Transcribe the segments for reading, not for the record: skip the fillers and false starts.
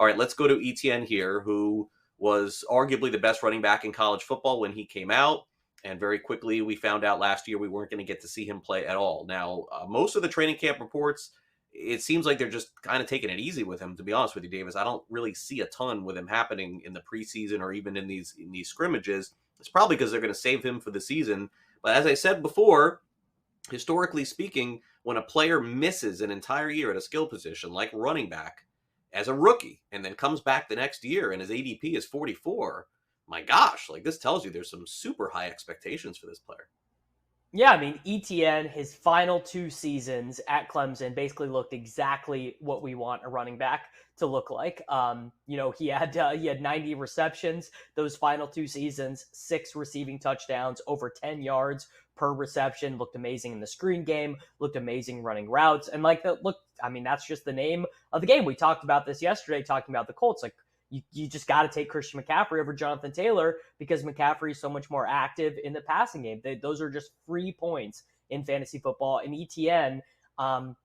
All right, let's go to Etienne here, who was arguably the best running back in college football when he came out. And very quickly, we found out last year we weren't going to get to see him play at all. Now, most of the training camp reports, it seems like they're just kind of taking it easy with him. To be honest with you, Davis, I don't really see a ton with him happening in the preseason or even in these scrimmages. It's probably because they're going to save him for the season. But as I said before, historically speaking, when a player misses an entire year at a skill position like running back as a rookie and then comes back the next year and his ADP is 44, my gosh, like this tells you there's some super high expectations for this player. Yeah, I mean, Etienne, his final 2 seasons at Clemson basically looked exactly what we want a running back to look like. He had 90 receptions those final 2 seasons, 6 receiving touchdowns, over 10 yards per reception. Looked amazing in the screen game. Looked amazing running routes, and that's just the name of the game. We talked about this yesterday, talking about the Colts. Like, you just got to take Christian McCaffrey over Jonathan Taylor because McCaffrey is so much more active in the passing game. Those are just free points in fantasy football. And Etienne,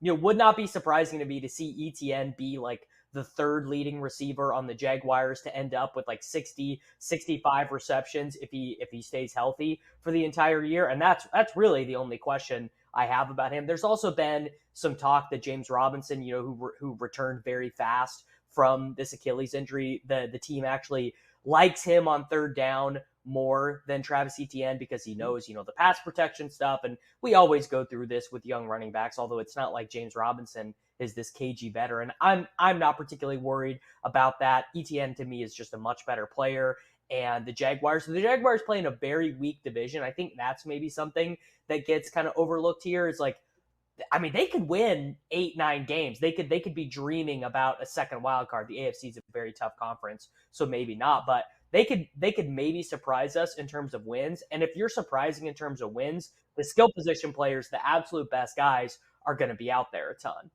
would not be surprising to me to see Etienne be like the third leading receiver on the Jaguars to end up with like 60, 65 receptions if he stays healthy for the entire year. And that's really the only question I have about him. There's also been some talk that James Robinson, who returned very fast from this Achilles injury, the team actually likes him on third down more than Travis Etienne because he knows, the pass protection stuff. And we always go through this with young running backs, although it's not like James Robinson is this cagey veteran. I'm not particularly worried about that. Etienne to me is just a much better player. And the Jaguars play in a very weak division. I think that's maybe something that gets kind of overlooked here. Is like, I mean, they could win 8-9 games. They could be dreaming about a second wild card. The AFC is a very tough conference, so maybe not. But they could maybe surprise us in terms of wins. And if you're surprising in terms of wins, the skill position players, the absolute best guys, are going to be out there a ton.